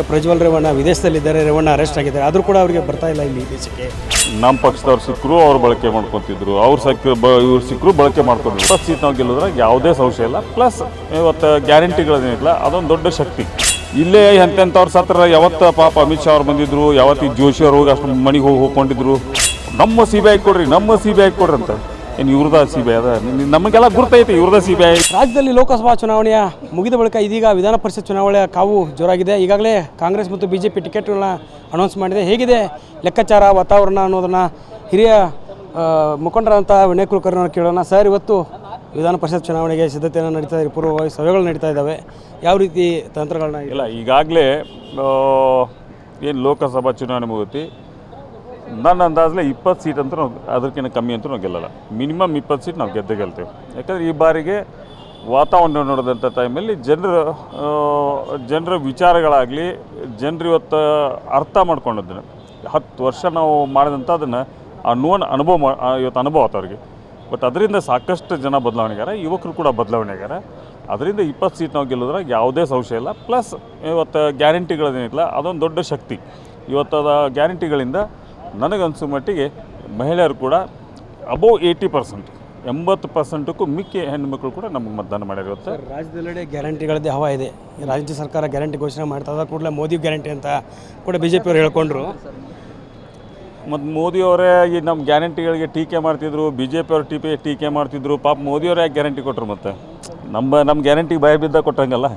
Prajwal Revanna ವಿದೇಶದಲ್ಲಿದ್ದಾರೆ, Revanna arrest ಆಗಿದ್ದಾರೆ, ಆದರೂ ಕೂಡ ಅವರಿಗೆ ಬರ್ತಾ ಇಲ್ಲ ಇಲ್ಲಿ ದೇಶಕ್ಕೆ. ನಮ್ಮ ಪಕ್ಷದವ್ರು ಸಿಕ್ಕರು ಅವ್ರು ಬಳಕೆ ಮಾಡ್ಕೊತಿದ್ರು, ಅವ್ರು ಇವ್ರು ಸಿಕ್ಕರು ಬಳಕೆ ಮಾಡ್ಕೊಂಡ್ರು. ಫಸ್ಟ್ ಸೀಟ್ ನಾವು ಗೆಲ್ಲೋದ್ರಾಗ ಯಾವುದೇ ಸಂಶಯ ಇಲ್ಲ. ಪ್ಲಸ್ ಇವತ್ತು ಗ್ಯಾರಂಟಿಗಳೇನಿಲ್ಲ, ಅದೊಂದು ದೊಡ್ಡ ಶಕ್ತಿ. ಇಲ್ಲೇ ಎಂತೆಂಥವ್ರು ಸತ್ರ ಯಾವತ್ತು ಪಾಪ ಅಮಿತ್ ಶಾ ಅವ್ರು ಬಂದಿದ್ರು, ಯಾವತ್ತು ಜೋಶಿ ಅವ್ರು ಹೋಗಿ ಅಷ್ಟು ಮನೆಗೆ ಹೋಗ್ಕೊಂಡಿದ್ರು. ನಮ್ಮ ಸಿ ಬಿ ಐ ಕೊಡ್ರಿ, ನಮ್ಮ ಸಿ ಬಿ ಐ ಕೊಡ್ರಿ ಅಂತ. ಏನು ಇವ್ರದ ಸಿ ಬಿ ಐ ಅದ? ನಮಗೆಲ್ಲ ಗುರ್ತೈತಿ ಇವ್ರದ ಸಿ ಬಿ ಐ. ರಾಜ್ಯದಲ್ಲಿ ಲೋಕಸಭಾ ಚುನಾವಣೆಯ ಮುಗಿದ ಬಳಿಕ ಇದೀಗ ವಿಧಾನ ಪರಿಷತ್ ಚುನಾವಣೆಯ ಕಾವು ಜೋರಾಗಿದೆ. ಈಗಾಗಲೇ ಕಾಂಗ್ರೆಸ್ ಮತ್ತು ಬಿಜೆಪಿ ಟಿಕೆಟ್ಗಳನ್ನ ಅನೌನ್ಸ್ ಮಾಡಿದೆ. ಹೇಗಿದೆ ಲೆಕ್ಕಾಚಾರ, ವಾತಾವರಣ ಅನ್ನೋದನ್ನು ಹಿರಿಯ ಮುಖಂಡರಂಥ ವಿನಯ್ ಕುಲಕರ್ಣಿಯವ್ರು ಕೇಳೋಣ. ಸರ್, ಇವತ್ತು ವಿಧಾನ ಪರಿಷತ್ ಚುನಾವಣೆಗೆ ಸಿದ್ಧತೆಯನ್ನು ನಡೀತಾ ಇದೆ, ಪೂರ್ವಭಾವಿ ಸಭೆಗಳು ನಡೀತಾ ಇದ್ದಾವೆ. ಯಾವ ರೀತಿ ತಂತ್ರಗಳನ್ನ? ಇಲ್ಲ, ಈಗಾಗಲೇ ಏನು ಲೋಕಸಭಾ ಚುನಾವಣೆ ಮುಗಿತಿ, ನನ್ನ ಅಂದಾಜಲ್ಲಿ 20 ಸೀಟ್ ಅಂತೂ ನಾವು ಅದಕ್ಕಿಂತ ಕಮ್ಮಿ ಅಂತೂ ನಾವು ಗೆಲ್ಲಲ್ಲ. ಮಿನಿಮಮ್ 20 ಸೀಟ್ ನಾವು ಗೆಲ್ತೇವೆ. ಯಾಕಂದರೆ ಈ ಬಾರಿಗೆ ವಾತಾವರಣ ನೋಡಿದಂಥ ಟೈಮಲ್ಲಿ ಜನರ ವಿಚಾರಗಳಾಗಲಿ, ಜನರು ಇವತ್ತು ಅರ್ಥ ಮಾಡ್ಕೊಂಡಿದ್ದನ್ನು 10 ವರ್ಷ ನಾವು ಮಾಡಿದಂಥ ಅದನ್ನು ಇವತ್ತು ಅನುಭವ ಆಯ್ತು ಅವ್ರಿಗೆ. ಬಟ್ ಅದರಿಂದ ಸಾಕಷ್ಟು ಜನ ಬದಲಾವಣೆ ಆಗ್ಯಾರ, ಯುವಕರು ಕೂಡ ಬದಲಾವಣೆ ಆಗ್ಯಾರ. ಅದರಿಂದ 20 ಸೀಟ್ ನಾವು ಗೆಲ್ಲೋದ್ರಾಗ ಯಾವುದೇ ಸಂಶಯ ಇಲ್ಲ. ಪ್ಲಸ್ ಇವತ್ತು ಗ್ಯಾರಂಟಿಗಳೇನಿಲ್ಲ, ಅದೊಂದು ದೊಡ್ಡ ಶಕ್ತಿ. ಇವತ್ತದ ಗ್ಯಾರಂಟಿಗಳಿಂದ ನನಗನ್ಸೋ ಮಟ್ಟಿಗೆ ಮಹಿಳೆಯರು ಕೂಡ ಅಬೋವ್ 80%, 80%ಕ್ಕೂ ಮಿಕ್ಕಿ ಹೆಣ್ಣುಮಕ್ಕಳು ಕೂಡ ನಮಗೆ ಮತದಾನ ಮಾಡ್ಯಾರ. ಇವತ್ತು ರಾಜ್ಯದೆಲ್ಲೆಡೆ ಗ್ಯಾರಂಟಿಗಳದ್ದೇ ಹವಾ ಇದೆ. ರಾಜ್ಯ ಸರ್ಕಾರ ಗ್ಯಾರಂಟಿ ಘೋಷಣೆ ಮಾಡ್ತಾ ಕೂಡಲೇ ಮೋದಿ ಗ್ಯಾರಂಟಿ ಅಂತ ಕೂಡ ಬಿಜೆಪಿಯವರು ಹೇಳ್ಕೊಂಡ್ರು. ಮತ್ತು ಮೋದಿಯವರೇ ಈ ನಮ್ಮ ಗ್ಯಾರಂಟಿಗಳಿಗೆ ಟೀಕೆ ಮಾಡ್ತಿದ್ರು, BJP ಅವರು ಟೀಕೆ ಮಾಡ್ತಿದ್ರು. ಪಾಪ ಮೋದಿಯವರೇ ಯಾಕೆ ಗ್ಯಾರಂಟಿ ಕೊಟ್ಟರು? ಮತ್ತು ನಮ್ಮ ಗ್ಯಾರಂಟಿಗೆ ಭಯ ಬಿದ್ದ ಕೊಟ್ಟಂಗಲ್ಲ.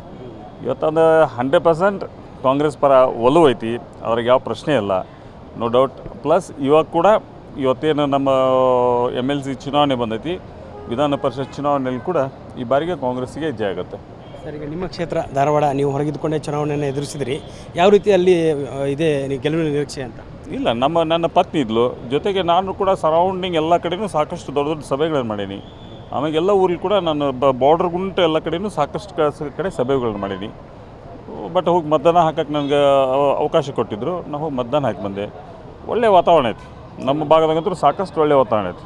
ಇವತ್ತೊಂದು 100% ಕಾಂಗ್ರೆಸ್ ಪರ ಒಲವು ಐತಿ, ಅವ್ರಿಗೆ ಯಾವ ಪ್ರಶ್ನೆ ಇಲ್ಲ, ನೋ ಡೌಟ್. ಪ್ಲಸ್ ಇವಾಗ ಕೂಡ ಇವತ್ತೇನು ನಮ್ಮ MLC ಚುನಾವಣೆ ಬಂದೈತಿ, ವಿಧಾನ ಪರಿಷತ್ ಚುನಾವಣೆಯಲ್ಲಿ ಕೂಡ ಈ ಬಾರಿಗೆ ಕಾಂಗ್ರೆಸ್ಸಿಗೆ ಜಯ ಆಗುತ್ತೆ. ಸರ್, ಈಗ ನಿಮ್ಮ ಕ್ಷೇತ್ರ ಧಾರವಾಡ, ನೀವು ಹೊರಗಿದ್ದುಕೊಂಡೇ ಚುನಾವಣೆಯನ್ನು ಎದುರಿಸಿದ್ರಿ. ಯಾವ ರೀತಿ ಅಲ್ಲಿ ಇದೆ ಗೆಲುವಿನ ನಿರೀಕ್ಷೆ ಅಂತ? ಇಲ್ಲ, ನನ್ನ ಪತ್ನಿ ಇದ್ಲು, ಜೊತೆಗೆ ನಾನು ಕೂಡ ಸರೌಂಡಿಂಗ್ ಎಲ್ಲ ಕಡೆಯೂ ಸಾಕಷ್ಟು ದೊಡ್ಡ ದೊಡ್ಡ ಸಭೆಗಳನ್ನು ಮಾಡೀನಿ. ಆಮೇಲೆ ಎಲ್ಲ ಊರಲ್ಲಿ ಕೂಡ ನಾನು ಬಾರ್ಡರ್ ಗುಂಟು ಎಲ್ಲ ಕಡೆಯೂ ಸಾಕಷ್ಟು ಕಡೆ ಸಭೆಗಳನ್ನು ಮಾಡೀನಿ. ಬಟ್ ಹೋಗಿ ಮತದಾನ ಹಾಕಕ್ಕೆ ನನಗೆ ಅವಕಾಶ ಕೊಟ್ಟಿದ್ದರು. ನಾವು ಹೋಗಿ ಮತದಾನ ಹಾಕಿ ಬಂದೆ. ಒಳ್ಳೆಯ ವಾತಾವರಣ ಐತಿ ನಮ್ಮ ಭಾಗದಾಗಂತೂ, ಸಾಕಷ್ಟು ಒಳ್ಳೆಯ ವಾತಾವರಣ ಐತಿ.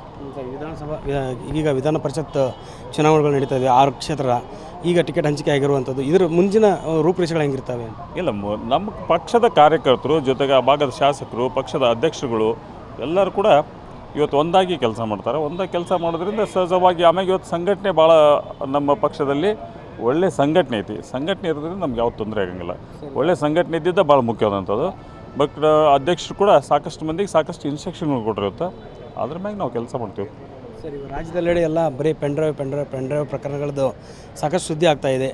ವಿಧಾನಸಭಾ ಈಗ ವಿಧಾನ ಪರಿಷತ್ ಚುನಾವಣೆಗಳು ನಡೀತಾ ಇದೆ, 6 ಕ್ಷೇತ್ರ ಈಗ ಟಿಕೆಟ್ ಹಂಚಿಕೆ ಆಗಿರುವಂಥದ್ದು. ಇದರ ಮುಂದಿನ ರೂಪುರೇಷೆಗಳು ಹೆಂಗಿರ್ತವೆ? ಇಲ್ಲ, ನಮ್ಮ ಪಕ್ಷದ ಕಾರ್ಯಕರ್ತರು, ಜೊತೆಗೆ ಆ ಭಾಗದ ಶಾಸಕರು, ಪಕ್ಷದ ಅಧ್ಯಕ್ಷರುಗಳು ಎಲ್ಲರೂ ಕೂಡ ಇವತ್ತು ಒಂದಾಗಿ ಕೆಲಸ ಮಾಡ್ತಾರೆ. ಒಂದಾಗಿ ಕೆಲಸ ಮಾಡೋದ್ರಿಂದ ಸಹಜವಾಗಿ ಆಮೇಲೆ ಇವತ್ತು ಸಂಘಟನೆ ಭಾಳ ನಮ್ಮ ಪಕ್ಷದಲ್ಲಿ ಒಳ್ಳೆ ಸಂಘಟನೆ ಐತಿ. ಸಂಘಟನೆ ಇರೋದ್ರಿಂದ ನಮ್ಗೆ ಯಾವ ತೊಂದರೆ ಆಗಂಗಿಲ್ಲ. ಒಳ್ಳೆ ಸಂಘಟನೆ ಇದ್ದಿದ್ದ ಭಾಳ ಮುಖ್ಯವಾದಂಥದ್ದು. ಬಟ್ ಅಧ್ಯಕ್ಷರು ಕೂಡ ಸಾಕಷ್ಟು ಮಂದಿಗೆ ಸಾಕಷ್ಟು ಇನ್ಸ್ಟ್ರಕ್ಷನ್ಗಳು ಕೊಟ್ಟಿರುತ್ತೆ. ಅದ್ರ ಮ್ಯಾಗೆ ನಾವು ಕೆಲಸ ಮಾಡ್ತೀವಿ. ಸರ್, ಈಗ ರಾಜ್ಯದೆಲ್ಲೆಡೆ ಎಲ್ಲ ಬರೀ ಪೆನ್ಡ್ರೈವ್ ಪ್ರಕರಣಗಳದ್ದು ಸಾಕಷ್ಟು ಸುದ್ದಿ ಆಗ್ತಾ ಇದೆ.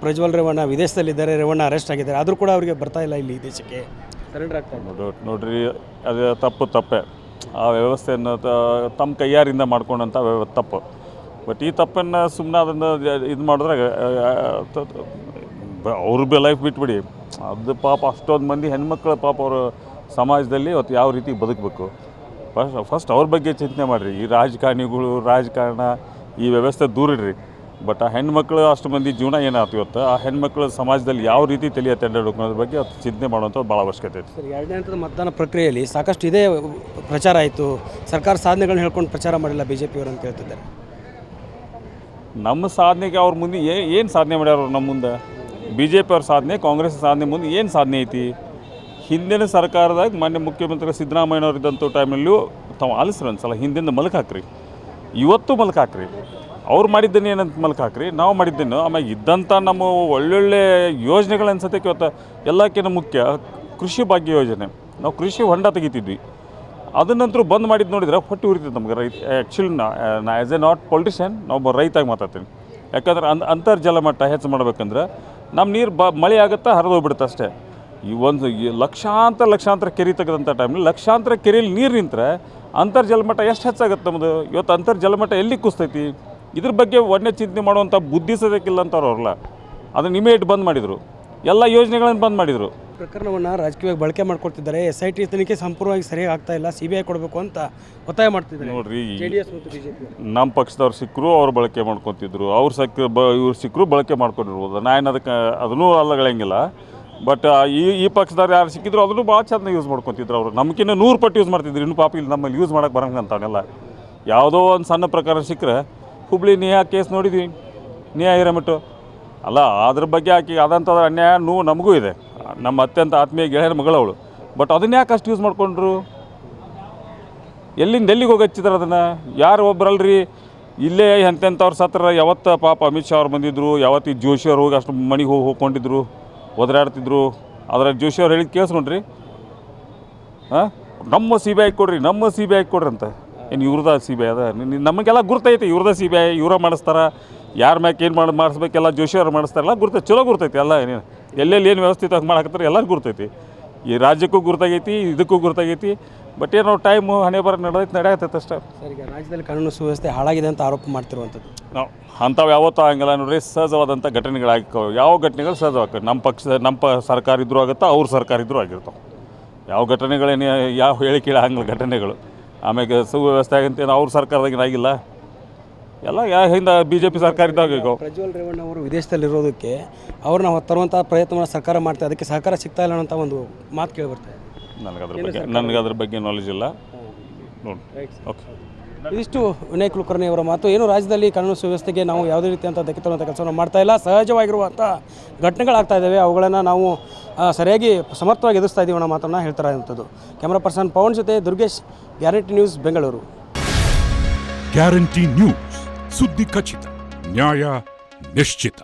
ಪ್ರಜ್ವಲ್ ರೇವಣ್ಣ ವಿದೇಶದಲ್ಲಿದ್ದಾರೆ, ರೇವಣ್ಣ ಅರೆಸ್ಟ್ ಆಗಿದ್ದಾರೆ, ಆದರೂ ಕೂಡ ಅವರಿಗೆ ಬರ್ತಾ ಇಲ್ಲ ಇಲ್ಲಿ ದೇಶಕ್ಕೆ, ಸರೆಂಡರ್ ಆಗ್ತಾ ಇದೆ. ನೋಡ್ರಿ, ಅದು ತಪ್ಪೇ. ಆ ವ್ಯವಸ್ಥೆಯನ್ನು ತಮ್ಮ ಕೈಯಾರಿಂದ ಮಾಡ್ಕೊಂಡಂಥ ತಪ್ಪು. ಬಟ್ ಈ ತಪ್ಪನ್ನು ಸುಮ್ಮನೆ ಅದನ್ನು ಇದು ಮಾಡಿದ್ರಾಗ ಅವ್ರ ಲೈಫ್ ಬಿಟ್ಬಿಡಿ. ಅದು ಪಾಪ ಅಷ್ಟೊಂದು ಮಂದಿ ಹೆಣ್ಮಕ್ಳು ಪಾಪ ಅವರು ಸಮಾಜದಲ್ಲಿ ಇವತ್ತು ಯಾವ ರೀತಿ ಬದುಕಬೇಕು, ಫಸ್ಟ್ ಅವ್ರ ಬಗ್ಗೆ ಚಿಂತನೆ ಮಾಡಿರಿ. ಈ ರಾಜಕಾರಣ ಈ ವ್ಯವಸ್ಥೆ ದೂರಿಡ್ರಿ. ಬಟ್ ಆ ಹೆಣ್ಮಕ್ಳು ಅಷ್ಟು ಮಂದಿ ಜೀವನ ಏನಾಯ್ತು ಇವತ್ತು, ಆ ಹೆಣ್ಮಕ್ಳು ಸಮಾಜದಲ್ಲಿ ಯಾವ ರೀತಿ ತಲೆಯ ತೆಂಡಾಡಬೇಕು ಅನ್ನೋದ್ರ ಬಗ್ಗೆ ಅದು ಚಿಂತನೆ ಮಾಡುವಂಥದ್ದು ಭಾಳ ಅವಶ್ಯಕತೆ ಐತೆ. ಸರ್, 2ನೇ ಹಂತದ ಮತದಾನ ಪ್ರಕ್ರಿಯೆಯಲ್ಲಿ ಸಾಕಷ್ಟು ಇದೇ ಪ್ರಚಾರ ಆಯಿತು. ಸರ್ಕಾರ ಸಾಧನೆಗಳನ್ನ ಹೇಳ್ಕೊಂಡು ಪ್ರಚಾರ ಮಾಡಿಲ್ಲ BJPಯವರು ಅಂತ ಹೇಳ್ತಿದ್ದಾರೆ. ನಮ್ಮ ಸಾಧನೆಗೆ ಅವ್ರ ಮುಂದೆ ಏನು ಸಾಧನೆ ಮಾಡ್ಯಾರ ಅವ್ರು ನಮ್ಮ ಮುಂದೆ? BJP ಅವ್ರ ಸಾಧನೆ, ಕಾಂಗ್ರೆಸ್ ಸಾಧನೆ ಮುಂದೆ ಏನು ಸಾಧನೆ ಐತಿ? ಹಿಂದಿನ ಸರ್ಕಾರದಾಗ ಮಾನ್ಯ ಮುಖ್ಯಮಂತ್ರಿ ಸಿದ್ದರಾಮಯ್ಯನವ್ರು ಇದ್ದಂಥ ಟೈಮಲ್ಲೂ ತಾವು ಆಲಿಸ್ರಿ ಒಂದ್ಸಲ ಹಿಂದಿಂದ ಮಲಕ ಹಾಕ್ರಿ, ಇವತ್ತು ಮಲಕ ಹಾಕ್ರಿ. ಅವ್ರು ಮಾಡಿದ್ದೇನೆ ಏನಂತ ಮಲಕ ಹಾಕ್ರಿ, ನಾವು ಮಾಡಿದ್ದೇನು. ಆಮೇಲೆ ಇದ್ದಂಥ ನಮ್ಮ ಒಳ್ಳೊಳ್ಳೆ ಯೋಜನೆಗಳು ಅನ್ಸತ್ತೆ ಇವತ್ತು ಎಲ್ಲಕ್ಕಿಂತ ಮುಖ್ಯ ಕೃಷಿ ಭಾಗ್ಯ ಯೋಜನೆ. ನಾವು ಕೃಷಿ ಹೊಂಡ ತೆಗಿತಿದ್ವಿ, ಅದನ್ನಂತರೂ ಬಂದ್ ಮಾಡಿದ್ದು ನೋಡಿದ್ರೆ ಹೊಟ್ಟೆ ಉರಿತೈತೆ ನಮ್ಗೆ. ಆ್ಯಕ್ಚುಲಿ ನಾ ಆ್ಯಸ್ ಎ ನಾಟ್ ಪೊಲಿಟಿಷಿಯನ್ ನಾವು ರೈತಾಗಿ ಮಾತಾಡ್ತೀನಿ. ಯಾಕಂದ್ರೆ ಅಂತರ್ಜಲ ಮಟ್ಟ ಹೆಚ್ಚು ಮಾಡ್ಬೇಕಂದ್ರೆ ನಮ್ಮ ನೀರು ಮಳೆ ಆಗುತ್ತಾ ಹರಿದೋಗ್ಬಿಡುತ್ತೆ ಅಷ್ಟೇ. ಈ ಒಂದು ಲಕ್ಷಾಂತರ ಕೆರೆ ತೆಗೆದಂಥ ಟೈಮಲ್ಲಿ ಲಕ್ಷಾಂತರ ಕೆರೆಯಲ್ಲಿ ನೀರು ನಿಂತರೆ ಅಂತರ್ಜಲ ಮಟ್ಟ ಎಷ್ಟು ಹೆಚ್ಚಾಗುತ್ತೆ ನಮ್ಮದು? ಇವತ್ತು ಅಂತರ್ಜಲ ಮಟ್ಟ ಎಲ್ಲಿ ಕುಸ್ತೈತಿ? ಇದ್ರ ಬಗ್ಗೆ ಒಳ್ಳೆ ಚಿಂತನೆ ಮಾಡುವಂಥ ಬುದ್ಧಿ ಸದಕ್ಕಿಲ್ಲ ಅಂತಾರ ಅವ್ರಲ್ಲ. ಅದನ್ನು ಇಮಿಡಿಯೇಟ್ ಬಂದ್ ಮಾಡಿದರು, ಎಲ್ಲ ಯೋಜನೆಗಳನ್ನು ಬಂದ್ ಮಾಡಿದರು. ಪ್ರಕರಣವನ್ನು ರಾಜಕೀಯವಾಗಿ ಬಳಕೆ ಮಾಡ್ಕೊಳ್ತಿದ್ದಾರೆ. SIT ತನಿಖೆ ಸಂಪೂರ್ಣವಾಗಿ ಸರಿಯಾಗಿ ಆಗ್ತಾ ಇಲ್ಲ, CBI ಕೊಡಬೇಕು ಅಂತ ಒತ್ತಾಯ ಮಾಡ್ತಿದ್ದಾರೆ. ನೋಡ್ರಿ, JDS ಮತ್ತು BJP ನಮ್ಮ ಪಕ್ಷದವ್ರು ಸಿಕ್ಕರು ಅವ್ರು ಬಳಕೆ ಮಾಡ್ಕೊತಿದ್ರು, ಇವ್ರು ಸಿಕ್ಕರು ಬಳಕೆ ಮಾಡ್ಕೊಂಡಿರ್ಬೋದು. ನಾನು ಅದನ್ನೂ ಅಲ್ಲಗಳಂಗಿಲ್ಲ. ಬಟ್ ಈ ಪಕ್ಷದವ್ರು ಯಾರು ಸಿಕ್ಕಿದ್ರು ಅದನ್ನು ಭಾಳ ಚೆಂದ ಯೂಸ್ ಮಾಡ್ಕೊತಿದ್ರು. ಅವರು ನಮ್ಗಿನ್ನ 100 ಪಟ್ಟು ಯೂಸ್ ಮಾಡ್ತಿದ್ರು. ಇನ್ನೂ ಪಾಪ ಇಲ್ಲಿ ನಮ್ಮಲ್ಲಿ ಯೂಸ್ ಮಾಡೋಕೆ ಬರಂಗಂತವನ್ನೆಲ್ಲ. ಯಾವುದೋ ಒಂದು ಸಣ್ಣ ಪ್ರಕಾರ ಸಿಕ್ಕರೆ ಹುಬ್ಳಿ ನೇಹಾ ಕೇಸ್ ನೋಡಿದ್ವಿ, ನೇಹಾ ಹಿರೇಮಠ ಅಲ್ಲ, ಅದ್ರ ಬಗ್ಗೆ ಆಕೆ ಆದಂಥದ್ದು ಅನ್ಯಾಯ ನಮಗೂ ಇದೆ. ನಮ್ಮ ಅತ್ಯಂತ ಆತ್ಮೀಯ ಗೆಳೆಯರ ಮಗಳವಳು. ಬಟ್ ಅದನ್ನ ಯಾಕೆ ಅಷ್ಟು ಯೂಸ್ ಮಾಡಿಕೊಂಡ್ರು? ಎಲ್ಲಿಗೆ ಹೋಗಿ ಹಚ್ಚಿದಾರೆ ಅದನ್ನು? ಯಾರು ಒಬ್ಬರಲ್ರಿ ಇಲ್ಲೇ ಎಂತೆಂಥವ್ರು ಸತ್ರ ಯಾವತ್ತು ಪಾಪ ಅಮಿತ್ ಶಾ ಅವ್ರು ಬಂದಿದ್ದರು, ಯಾವತ್ತು ಈ ಜೋಶಿ ಅವ್ರು ಹೋಗಿ ಅಷ್ಟು ಮನೆಗೆ ಹೋಗ್ಕೊಂಡಿದ್ರು, ಒದರಾಡ್ತಿದ್ರು. ಅದ್ರಾಗ ಜೋಶಿ ಅವ್ರು ಹೇಳಿದ್ದು ಕೇಳಿಸ್ಕೊಂಡ್ರಿ? ಹಾಂ, ನಮ್ಮ ಸಿ ಬಿ ಐ ಕೊಡ್ರಿ, ನಮ್ಮ ಸಿ ಬಿ ಐ ಕೊಡ್ರಿ ಅಂತ. ಏನು ಇವ್ರದ ಸಿ ಬಿ ಐ ಅದ? ನಮಗೆಲ್ಲ ಗುರ್ತೈತಿ ಇವ್ರದ ಸಿ ಬಿ ಐ, ಇವರ ಮಾಡಿಸ್ತಾರೆ. ಯಾರ ಮ್ಯಾಕೆ ಏನು ಮಾಡಿಸ್ಬೇಕೆಲ್ಲ ಜೋಶಿ ಅವ್ರು ಮಾಡಿಸ್ತಾರಲ್ಲ, ಗುರ್ತೈತಿ, ಚಲೋ ಗುರ್ತೈತಿ ಎಲ್ಲ. ಎಲ್ಲೆಲ್ಲಿ ಏನು ವ್ಯವಸ್ಥಿತವಾಗಿ ಮಾಡಕತ್ತಾರೆ ಎಲ್ಲರೂ ಗುರ್ತೈತಿ. ಈ ರಾಜ್ಯಕ್ಕೂ ಗುರ್ತಾಗೈತಿ, ಇದಕ್ಕೂ ಗುರ್ತಾಗೈತಿ. ಬಟ್ ಏನೋ ಟೈಮು ಹಣೆ ಬರ ನಡೆಯತ್ತೈತೆ ಅಷ್ಟೇ. ಸರ್, ಈಗ ರಾಜ್ಯದಲ್ಲಿ ಕಾನೂನು ಸುವ್ಯವಸ್ಥೆ ಹಾಳಾಗಿದೆ ಅಂತ ಆರೋಪ ಮಾಡ್ತಿರುವಂಥದ್ದು ನಾವು ಅಂಥವು ಯಾವತ್ತೂ ಆಗಂಗಿಲ್ಲ ನೋಡ್ರಿ. ಸಹಜವಾದಂಥ ಘಟನೆಗಳಾಗಿ ಯಾವ ಘಟನೆಗಳು ಸಹಜವಾಗ್ತವೆ. ನಮ್ಮ ಸರ್ಕಾರ ಇದ್ರೂ ಆಗುತ್ತಾ, ಅವ್ರ ಸರ್ಕಾರ ಇದ್ರೂ ಆಗಿರ್ತಾವೆ. ಯಾವ ಘಟನೆಗಳೇನು ಯಾವ ಹೇಳಿ ಕೇಳಿ ಹಂಗಿಲ್ಲ ಘಟನೆಗಳು. ಆಮೇಲೆ ಸುವ್ಯವಸ್ಥೆ ಆಗಂತೇನು ಅವ್ರ ಸರ್ಕಾರದಾಗ ಆಗಿಲ್ಲ. ಎಲ್ಲ ಹಿಂದ BJP ಸರ್ಕಾರ ಇದ್ದಾಗ ಈಗ ಪ್ರಜ್ವಲ್ ರೇವಣ್ಣ ಅವರು ವಿದೇಶದಲ್ಲಿರೋದಕ್ಕೆ ಅವ್ರನ್ನ ತರುವಂಥ ಪ್ರಯತ್ನವನ್ನು ಸರ್ಕಾರ ಮಾಡ್ತಾರೆ, ಅದಕ್ಕೆ ಸಹಕಾರ ಸಿಗ್ತಾ ಇಲ್ಲ ಅನ್ನೋಂಥ ಒಂದು ಮಾತು ಕೇಳಿಬರ್ತದೆ. ನನಗೆ ಅದ್ರ ಬಗ್ಗೆ ನಾಲೆಜ್ ಇಲ್ಲ ನೋಡಿ. ಓಕೆ, ಇದಿಷ್ಟು ವಿನಯ್ ಕುಲಕರ್ಣಿ ಅವರ ಮಾತು. ಏನು ರಾಜ್ಯದಲ್ಲಿ ಕಾನೂನು ಸುವ್ಯವಸ್ಥೆಗೆ ನಾವು ಯಾವುದೇ ರೀತಿಯಂಥ ಧಕ್ಕೆ ತರುವಂಥ ಕೆಲಸವನ್ನು ಮಾಡ್ತಾ ಇಲ್ಲ. ಸಹಜವಾಗಿರುವಂಥ ಘಟನೆಗಳಾಗ್ತಾ ಇದ್ದಾವೆ, ಅವುಗಳನ್ನು ನಾವು ಸರಿಯಾಗಿ ಸಮರ್ಥವಾಗಿ ಎದುರಿಸ್ತಾ ಇದ್ದೀವಿ ಅನ್ನೋ ಮಾತನ್ನು ಹೇಳ್ತಾರೆ ಅಂಥದ್ದು. ಕ್ಯಾಮ್ರಾ ಪರ್ಸನ್ ಪವನ್ ಜೊತೆ Durgesh, guarantee news, Bengaluru. Guarantee news, ಸುದ್ದಿ ಖಚಿತ, ನ್ಯಾಯ ನಿಶ್ಚಿತ.